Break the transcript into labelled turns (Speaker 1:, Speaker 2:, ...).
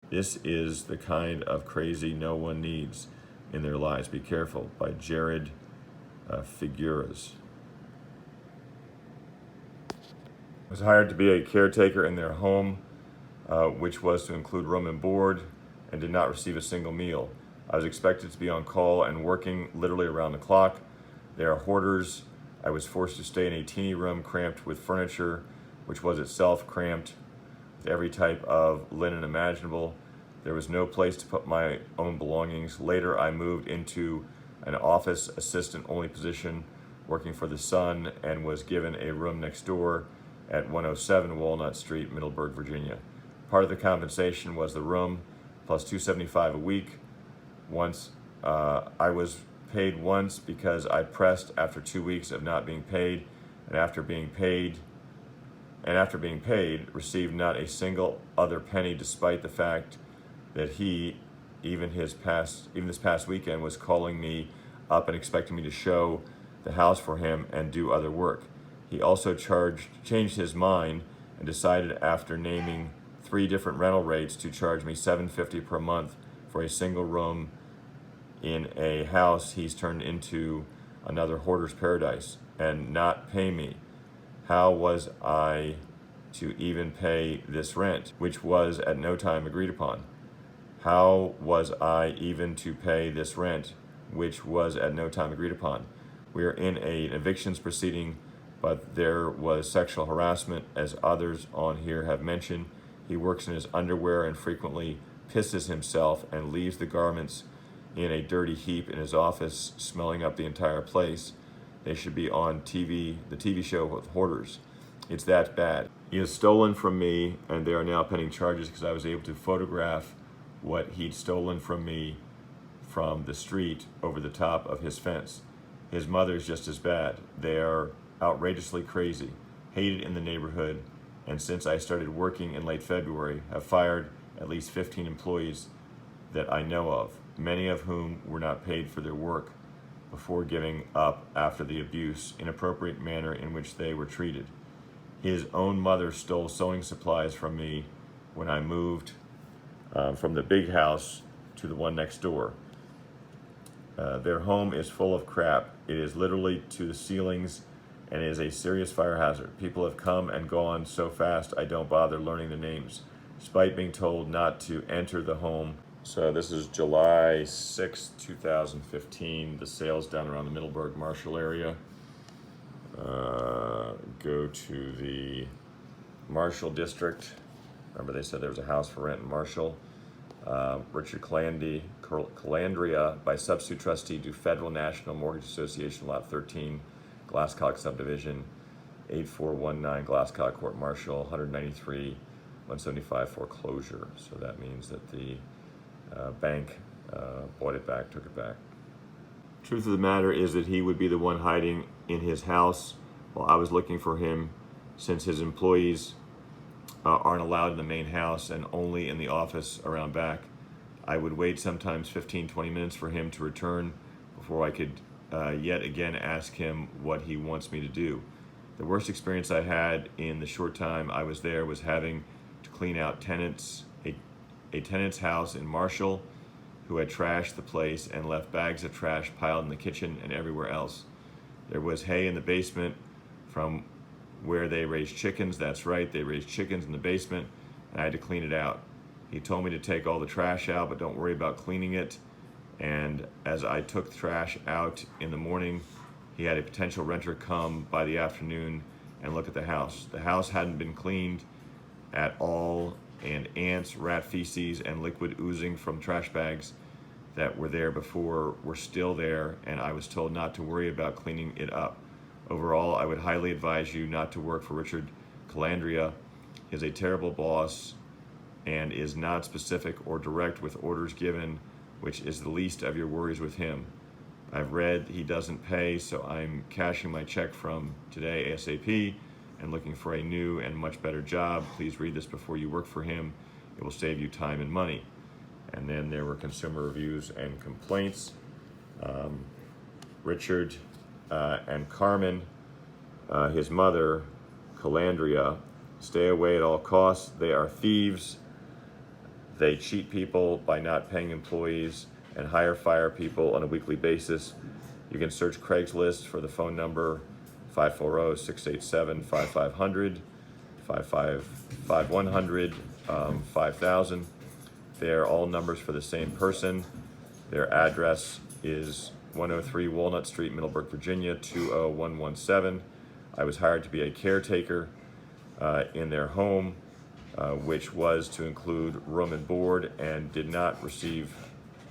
Speaker 1: This is the kind of crazy no one needs in their lives. Be careful, by Jared Figueras. I was hired to be a caretaker in their home, which was to include room and board, and did not receive a single meal. I was expected to be on call and working literally around the clock. They are hoarders. I was forced to stay in a teeny room cramped with furniture, which was itself cramped with every type of linen imaginable. There was no place to put my own belongings. Later, I moved into an office assistant only position working for the Sun and was given a room next door at 107 Walnut Street, Middleburg, Virginia. Part of the compensation was the room plus $275 a week. Once I was paid once because I pressed after 2 weeks of not being paid, and after being paid, received not a single other penny, despite the fact that he, even this past weekend, was calling me up and expecting me to show the house for him and do other work. He also changed his mind and decided, after naming 3 different rental rates, to charge me $750 per month for a single room in a house he's turned into another hoarder's paradise, and not pay me. How was I to even pay this rent, which was at no time agreed upon? How was I even to pay this rent, which was at no time agreed upon? We are in an evictions proceeding, but there was sexual harassment, as others on here have mentioned. He works in his underwear and frequently pisses himself and leaves the garments in a dirty heap in his office, smelling up the entire place. They should be on TV, the TV show with hoarders. It's that bad. He has stolen from me, and they are now pending charges because I was able to photograph what he'd stolen from me from the street over the top of his fence. His mother's just as bad. They are outrageously crazy, hated in the neighborhood, and since I started working in late February, have fired at least 15 employees that I know of, many of whom were not paid for their work before giving up after the abuse, inappropriate manner in which they were treated. His own mother stole sewing supplies from me when I moved from the big house to the one next door. Their home is full of crap. It is literally to the ceilings and is a serious fire hazard. People have come and gone so fast I don't bother learning the names, despite being told not to enter the home. So this is July 6, 2015. The sales down around the Middleburg, Marshall area. Go to the Marshall district. Remember, they said there was a house for rent in Marshall. Richard Calandria, by substitute trustee to Federal National Mortgage Association, Lot 13, Glasscock Subdivision, 8419 Glasscock Court, Marshall, 193, 175 foreclosure. So that means that the bank bought it back, took it back. Truth of the matter is that he would be the one hiding in his house while I was looking for him, since his employees aren't allowed in the main house and only in the office around back. I would wait sometimes 15-20 minutes for him to return before I could yet again ask him what he wants me to do. The worst experience I had in the short time I was there was having to clean out a tenant's house in Marshall who had trashed the place and left bags of trash piled in the kitchen and everywhere else. There was hay in the basement from where they raised chickens. That's right, they raised chickens in the basement, and I had to clean it out. He told me to take all the trash out, but don't worry about cleaning it. And as I took the trash out in the morning, he had a potential renter come by the afternoon and look at the house. The house hadn't been cleaned at all, and ants, rat feces, and liquid oozing from trash bags that were there before were still there, and I was told not to worry about cleaning it up. Overall, I would highly advise you not to work for Richard Calandria. He is a terrible boss and is not specific or direct with orders given, which is the least of your worries with him. I've read he doesn't pay, so I'm cashing my check from today ASAP and looking for a new and much better job. Please read this before you work for him. It will save you time and money. And then there were consumer reviews and complaints. Richard and Carmen, his mother, Calandria, stay away at all costs. They are thieves. They cheat people by not paying employees and fire people on a weekly basis. You can search Craigslist for the phone number 540-687-5500, 555-100, 5000. They're all numbers for the same person. Their address is 103 Walnut Street, Middleburg, Virginia, 20117. I was hired to be a caretaker in their home, which was to include room and board, and did not receive